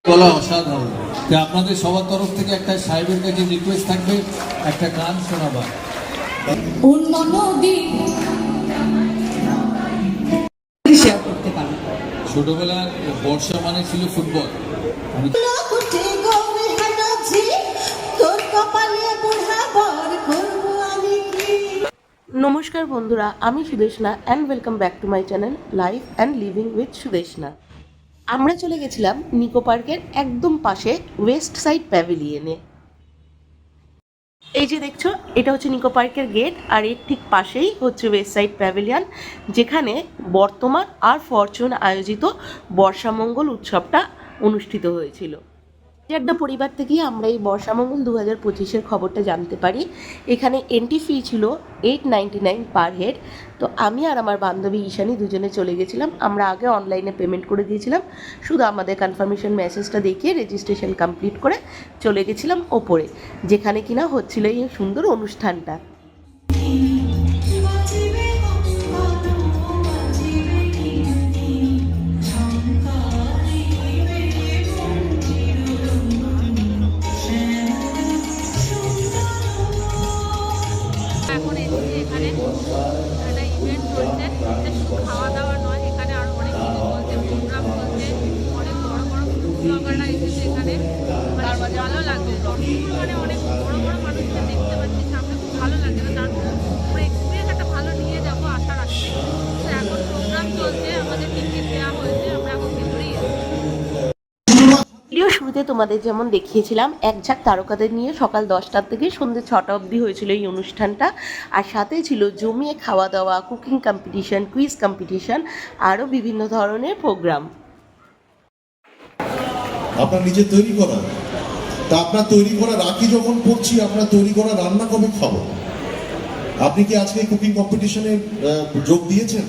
বলা অসাধারণ। তো আপনাদের সবার তরফ থেকে একটা সাহেবের কাছে রিকোয়েস্ট থাকবে, একটা গান শোনাবার। ছোটবেলার বর্ষা মানে ছিল ফুটবল। নমস্কার বন্ধুরা, আমি Sudeshna and welcome back to my channel life and living with Sudeshna. আমরা চলে গেছিলাম নিকো পার্কের একদম পাশে ওয়েস্ট সাইড প্যাভিলিয়নে। এই যে দেখছো, এটা হচ্ছে নিকো পার্কের গেট, আর এর ঠিক পাশেই হচ্ছে ওয়েস্ট সাইড প্যাভিলিয়ন, যেখানে বর্তমান আর ফরচুন আয়োজিত বর্ষামঙ্গল উৎসবটা অনুষ্ঠিত হয়েছিল। আড্ডা পরিবার থেকেই আমরা এই বর্ষামঙ্গল 2025-এর খবরটা জানতে পারি। এখানে এন্ট্রি ফি ছিল 899 পার হেড। তো আমি আর আমার বান্ধবী ঈশানী দুজনে চলে গেছিলাম। আমরা আগে অনলাইনে পেমেন্ট করে দিয়েছিলাম, শুধু আমাদের কনফার্মেশন মেসেজটা দেখিয়ে রেজিস্ট্রেশন কমপ্লিট করে চলে গেছিলাম ওপরে, যেখানে কিনা হচ্ছিল এই সুন্দর অনুষ্ঠানটা। এখন এসেছি, এখানে একটা ইভেন্ট চলছে, শুধু খাওয়া দাওয়া নয়, এখানে আরও অনেক কিছু চলছে, প্রোগ্রাম চলছে, অনেক বড় বড় ফুড ব্লগাররা এসেছে এখানে। মানে ভালো লাগছে, দর্শকগুলো মানে অনেক বড় বড় মানুষকে দেখতে পাচ্ছি সামনে, খুব ভালো লাগছে। তার পুরো এক্সপিরিয়েন্স একটা ভালো নিয়ে যাবো আশা রাখছি। তো এখন প্রোগ্রাম চলছে, আমাদের টিকিট দেওয়া হয়েছে, আমরা এখন ভেতরেই আছি। ভিডিও শুরুতে তোমাদের যেমন দেখিয়েছিলাম, এক ঝাঁক তারকাদের নিয়ে সকাল 10টার থেকে সন্ধ্যে 6টা অবধি হয়েছিল এই অনুষ্ঠানটা। আর সাথে ছিল জমিয়ে খাওয়া দাওয়া, কুকিং কম্পিটিশন, কুইজ কম্পিটিশন, আরও বিভিন্ন ধরনের প্রোগ্রাম। আপনার নিজে তৈরি করা, তা আপনার তৈরি করা রাখি যখন পড়ছি, আপনার তৈরি করা রান্না কবে খাবো? আপনি কি আজকে কুকিং কম্পিটিশনে যোগ দিয়েছেন?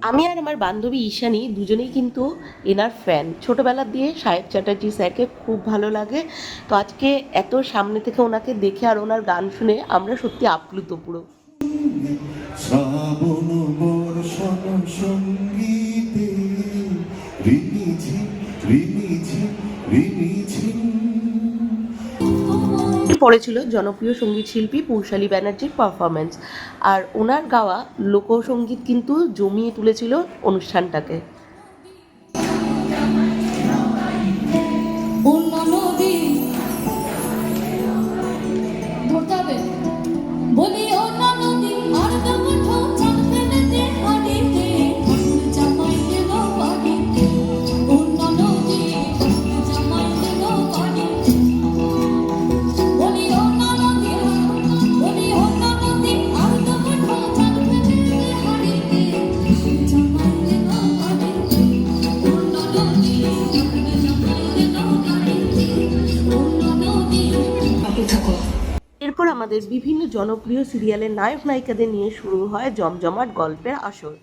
আমি আর আমার বান্ধবী ঈশানী দুজনেই কিন্তু এনার ফ্যান। ছোটোবেলার দিয়ে সাহেব চ্যাটার্জি স্যারকে খুব ভালো লাগে। তো আজকে এত সামনে থেকে ওনাকে দেখে আর ওনার গান শুনে আমরা সত্যি আপ্লুত পুরো। শ্রাবণ বর্ষণ সঙ্গীতে রিমিঝি রিমিঝি রিমিঝি। পরে ছিল জনপ্রিয় সঙ্গীত শিল্পী পৌশালী ব্যানার্জির পারফরমেন্স, আর ওনার গাওয়া লোকসঙ্গীত কিন্তু জমিয়ে তুলেছিল অনুষ্ঠানটাকে। এরপর আমাদের বিভিন্ন জনপ্রিয় সিরিয়ালের নায়ক নায়িকাদের নিয়ে শুরু হয় জমজমাট গল্পের আসর।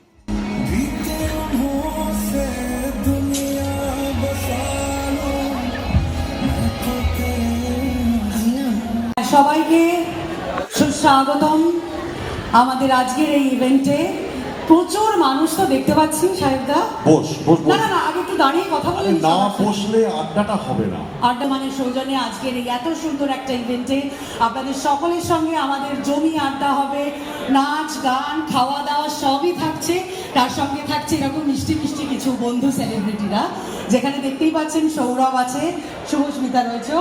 সবাইকে সুস্বাগতম আমাদের আজকের এই ইভেন্টে। প্রচুর মানুষ তো দেখতে পাচ্ছি। সাহেবদা বস বস না না না, আগে একটু দাঁড়িয়ে কথা বলে না বসলে আড্ডাটা হবে না। আড্ডা মানে সৌজন্যে আজকের এই এত সুন্দর একটা ইভেন্টে আপনাদের সকলের সঙ্গে আমাদের জমি আড্ডা হবে, নাচ গান খাওয়া দাওয়া সবই থাকছে। তার সঙ্গে থাকছে এরকম মিষ্টি মিষ্টি কিছু বন্ধু সেলিব্রিটিরা, যেখানে দেখতেই পাচ্ছেন সৌরভ আছে, শুভস্মিতা রয়েছে।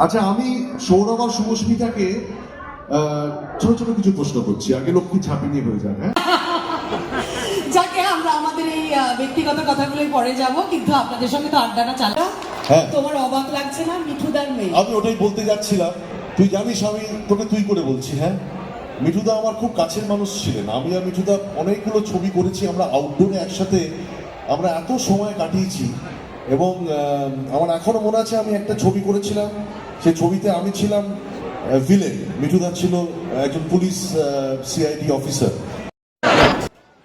আচ্ছা, আমি সৌরভ আর শুভস্মিতাকে ছোট ছোট কিছু প্রশ্ন করছি, আগে লক্ষ্মী ঝাঁপি নিয়ে হয়ে যাবে। যাকে আমরা আমাদের এই ব্যক্তিগত কথাগুলোই পরে যাব, কিন্তু আপনাদের সঙ্গে তো আড্ডাটা চালা। হ্যাঁ, তোমার অবাক লাগছে না? মিঠুদার মেয়ে। আমি ওটাই বলতে যাচ্ছিলাম। তুই জানিস আমি তোকে তুই করে বলছি। হ্যাঁ, মিঠুদা আমার খুব কাছের মানুষ ছিলেন। আমি আর মিঠুদা অনেকগুলো ছবি করেছি, আমরা আউটডোরে একসাথে আমরা এত সময় কাটিয়েছি। এবং আমার এখনো মনে আছে, আমি একটা ছবি করেছিলাম, সেই ছবিতে আমি ছিলাম ভিলেন, মিঠুদা ছিল একজন পুলিশ সিআইডি অফিসার।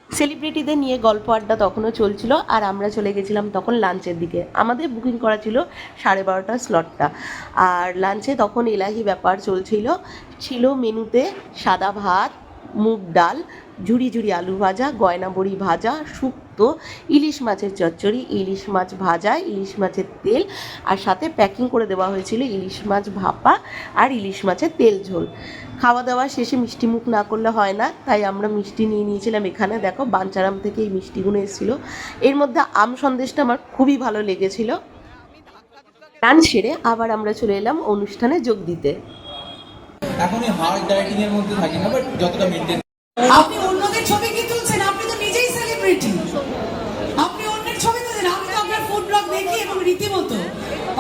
সেলিব্রিটিদের নিয়ে গল্প আড্ডা তখনও চলছিল, আর আমরা চলে গেছিলাম তখন লাঞ্চের দিকে। আমাদের বুকিং করা ছিল 12:30 স্লটটা, আর লাঞ্চে তখন এলাহি ব্যাপার চলছিল। ছিল মেনুতে সাদা ভাত, মুগ ডাল, ঝুড়ি ঝুড়ি আলু ভাজা, গয়না বড়ি ভাজা, শুক্তো, ইলিশ মাছের চচ্চড়ি, ইলিশ মাছ ভাজা, ইলিশ মাছের তেল, আর সাথে প্যাকিং করে দেওয়া হয়েছিল ইলিশ মাছ ভাপা আর ইলিশ মাছের তেল ঝোল। খাওয়া দাওয়া শেষে মিষ্টি মুখ না করলে হয় না, তাই আমরা মিষ্টি নিয়ে নিয়েছিলাম। এখানে দেখো বাঞ্চারাম থেকে এই মিষ্টিগুলো এসেছিলো। এর মধ্যে আম সন্দেশটা আমার খুবই ভালো লেগেছিল। রান সেরে আবার আমরা চলে এলাম অনুষ্ঠানে যোগ দিতে। এখন এই হার্ড ডায়েটিং এর মধ্যে থাকি না, বাট যতটা মেনটেন। আপনি অন্যদের ছবি কি তুলছেন? আপনি তো নিজেই সেলিব্রিটি। আপনি অন্যের ছবি তুলছেন। আমি তো আপনার ফুড ব্লগ দেখি এবং রীতিমতো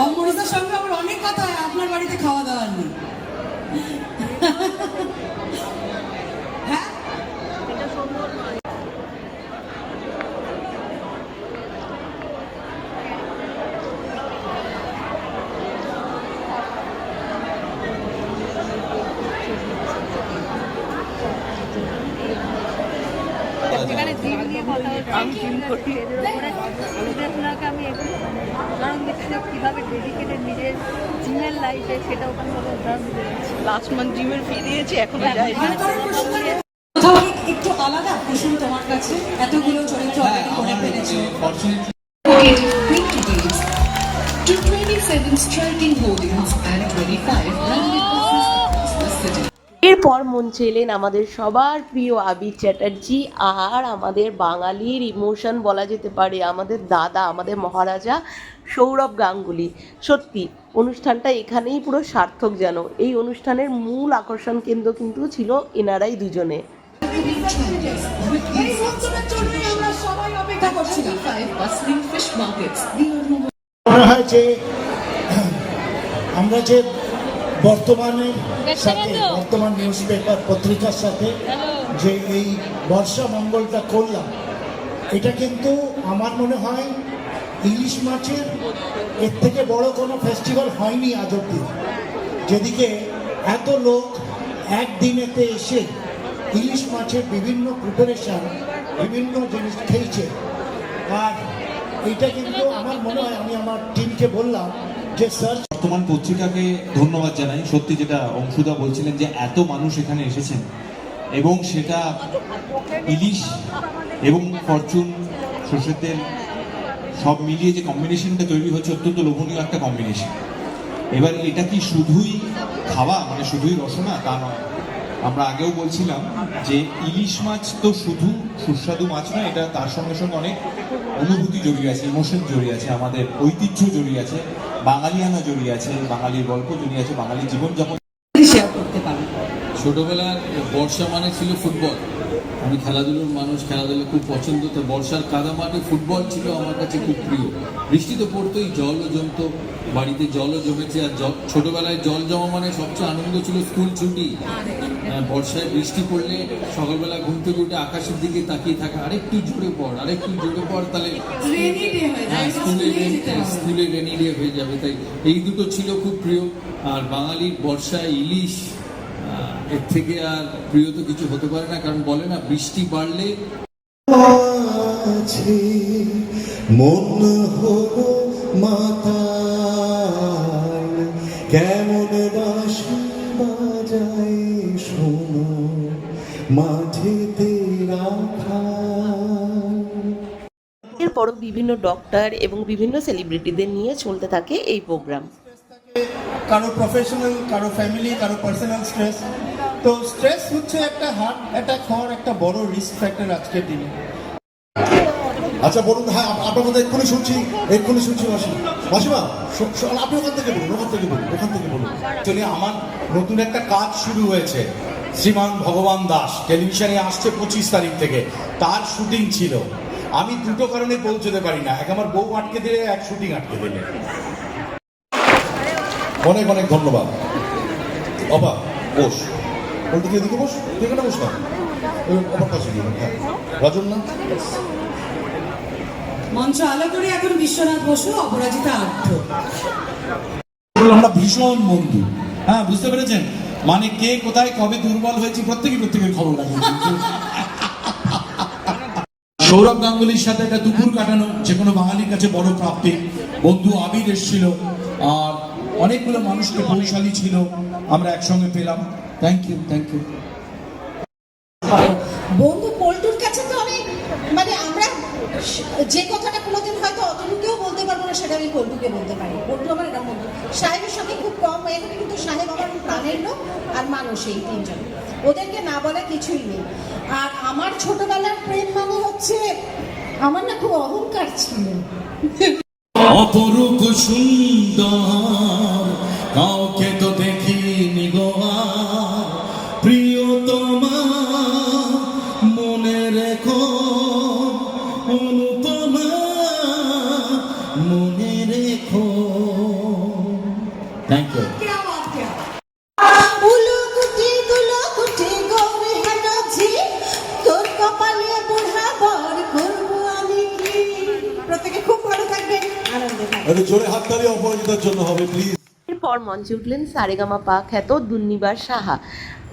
অমরিতার সঙ্গে আমার অনেক কথা হয় আপনার বাড়িতে খাওয়া দাওয়া নিয়ে। হ্যাঁ, এখানে জিম নিয়ে কথা হচ্ছে, আমি জিম করছি এদের উপরে অনুপ্রেরণাকে আমি এগুলো উদাহরণ দিচ্ছি যে কীভাবে ডেডিকেটেড নিজের জিমের লাইফে সেটা ওখানে উদাহরণ দিতে যাচ্ছি। লাস্ট মান্থ জিমের ফি দিয়েছি, এখনো যাই। কোথাও একটু আলাদা কুসুম তোমার কাছে? এতগুলো চরিত্র অলরেডি করে ফেলেছো। Quick details. To 27 striking holdings and 25 running buses across the city. এরপর মঞ্চে এলেন আমাদের সবার প্রিয় আবির চ্যাটার্জি আর আমাদের বাঙালির ইমোশন বলা যেতে পারে, আমাদের দাদা, আমাদের মহারাজা সৌরভ গাঙ্গুলি। সত্যি অনুষ্ঠানটা এখানেই পুরো সার্থক যেন। এই অনুষ্ঠানের মূল আকর্ষণ কেন্দ্র কিন্তু ছিল এনারাই দুজনে। এই মঞ্চটার জন্যই আমরা সবাই অপেক্ষা করছিলাম। 5 bustling fish markets. The automobile মনে হয় যে আমরা যে বর্তমানের সাথে, বর্তমান নিউজ পেপার পত্রিকার সাথে যে এই বর্ষা মঙ্গলটা করলাম, এটা কিন্তু আমার মনে হয় ইলিশ মাছের এর থেকে বড় কোনো ফেস্টিভ্যাল হয়নি আজ অব্দি। যেদিকে এত লোক একদিনেতে এসে ইলিশ মাছের বিভিন্ন প্রিপারেশন, বিভিন্ন জিনিস খেয়েছে। আর এইটা কিন্তু আমার মনে হয়, আমি আমার টিমকে বললাম যে স্যার, বর্তমান পত্রিকাকে ধন্যবাদ জানাই। সত্যি যেটা অংশুদা বলছিলেন যে এত মানুষ এখানে এসেছেন এবং সেটা ইলিশ এবং ফরচুন সর্ষের তেল সব মিলিয়ে যে কম্বিনেশনটা তৈরি হচ্ছে, অত্যন্ত লোভনীয় একটা কম্বিনেশন। এবার এটা কি শুধুই খাওয়া, মানে শুধুই রসনা, তা নয়। আমরা আগেও বলছিলাম যে ইলিশ মাছ তো শুধু সুস্বাদু মাছ নয়, এটা তার সঙ্গে সঙ্গে অনেক অনুভূতি জড়িয়ে আছে, ইমোশন জড়িয়ে আছে, আমাদের ঐতিহ্য জড়িয়ে আছে, বাঙালিয়ানা জড়িয়ে আছে, বাঙালির গল্প জড়িয়ে আছে, বাঙালির জীবনযাপন। শেয়ার করতে পারেন। ছোটবেলার বর্ষা মানে ছিল ফুটবল। আমি খেলাধুলোর মানুষ, খেলাধুলো খুব পছন্দ। তো বর্ষার কাদা মাঠে ফুটবল ছিল আমার কাছে খুব প্রিয়। বৃষ্টি তো পড়তোই, জলও জমতো, বাড়িতে জলও জমেছে। আর ছোটবেলায় জল জমা মানে সবচেয়ে আনন্দ ছিল স্কুল ছুটি। বর্ষায় বৃষ্টি পড়লে সকালবেলা ঘুম থেকে উঠে আকাশের দিকে তাকিয়ে থাকা, আরেকটু জোরে পড়, আরেকটু জোরে পড়, তাহলে রেনি ডে হয়ে যায়, স্কুলে রেনি ডে হয়ে যাবে। তাই এই দুটো ছিল খুব প্রিয়। আর বাঙালির বর্ষায় ইলিশ, এর থেকে আর প্রিয় তো কিছু হতে পারে না। কারণ বলে না, বৃষ্টি বাড়লে আছে মন হলো মাতাল, কেমন বাঁশি বাজায় শোনো মাঝেতে রাখা। এরপরও বিভিন্ন ডক্টর এবং বিভিন্ন সেলিব্রিটিদের নিয়ে চলতে থাকে এই প্রোগ্রাম। কারো প্রফেশনাল, কারো ফ্যামিলি, কারো পার্সোনাল স্ট্রেস। তো স্ট্রেস হচ্ছে একটা হার্ট অ্যাটাক হওয়ার একটা বড় রিস্ক ফ্যাক্টর আজকের দিনে। আচ্ছা বলুন, হ্যাঁ আপনার কথা এক্ষুনি শুনছি মাসিমা, আপনি ওখান থেকে বলুন। অ্যাকচুয়ালি আমার নতুন একটা কাজ শুরু হয়েছে, শ্রীমান ভগবান দাস, টেলিভিশনে আসছে 25 তারিখ থেকে। তার শুটিং ছিল। আমি দুটো কারণে পৌঁছতে পারি না, এক আমার বউ আটকে দিলে, এক শুটিং আটকে দিলে। অনেক অনেক ধন্যবাদ। বাবা বস, বলতে কি এদিকে বস, এখানে বস না, আমার পাশে গিয়ে। হ্যাঁ রাজন না, মঞ্চ আলো করে এখন বিশ্বনাথ বসু, অপরাজিতা আর্থ। আমরা ভীষণ বন্ধু, হ্যাঁ বুঝতে পেরেছেন? মানে কে কোথায় কবে দুর্বল হয়েছে প্রত্যেকের খবর রাখেন। সৌরভ গাঙ্গুলির সাথে একটা দুপুর কাটানো যে কোনো বাঙালির কাছে বড় প্রাপ্তি। বন্ধু আবির এসেছিল, আর অনেকগুলো মানুষকে বৈশালী ছিল, আমরা একসঙ্গে পেলাম। Thank you. বন্ধু পল্টুর কাছে তো আমি মানে আমরা যে কথাটা কোনোদিন হয়তো অতটুকুও বলতে পারবো না, সেটা আমি পল্টুকে বলতে পারি। পল্টু আমার এটা বন্ধু। সাহেবের সঙ্গে খুব কম এখানে, কিন্তু সাহেব আমার প্রাণের লোক আর মানুষ, এই তিনজন, ওদেরকে না বলা কিছুই নেই। আর আমার ছোটবেলার প্রেম মানে হচ্ছে, আমার না খুব অহংকার ছিল। অপরূপ সুন্দর কাউকে তো দেখিনি গো প্রিয়তমা, মনে রেখো অনুপমা, মনে রেখো। Thank you. তোর কপালে বুড়া বর করবো আমি কি। প্রত্যেকে খুব ভালো থাকবেন, আনন্দে থাকবেন। একটু জোরে হাততালি অপরাজিতার জন্য হবে প্লিজ। এরপর মঞ্চে উঠলেন সারেগামা পা খ্যাত দুর্নিবার সাহা।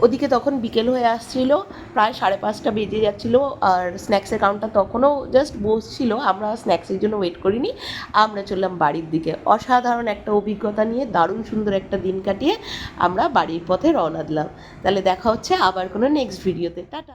ওদিকে তখন বিকেল হয়ে আসছিল, প্রায় 5:30 বেজে যাচ্ছিল, আর স্ন্যাক্সের কাউন্টার তখনও জাস্ট বসছিল। আমরা স্ন্যাক্সের জন্য ওয়েট করিনি, আমরা চললাম বাড়ির দিকে। অসাধারণ একটা অভিজ্ঞতা নিয়ে দারুণ সুন্দর একটা দিন কাটিয়ে আমরা বাড়ির পথে রওনা দিলাম। তাহলে দেখা হচ্ছে আবার কোনো নেক্সট ভিডিওতে। টাটা।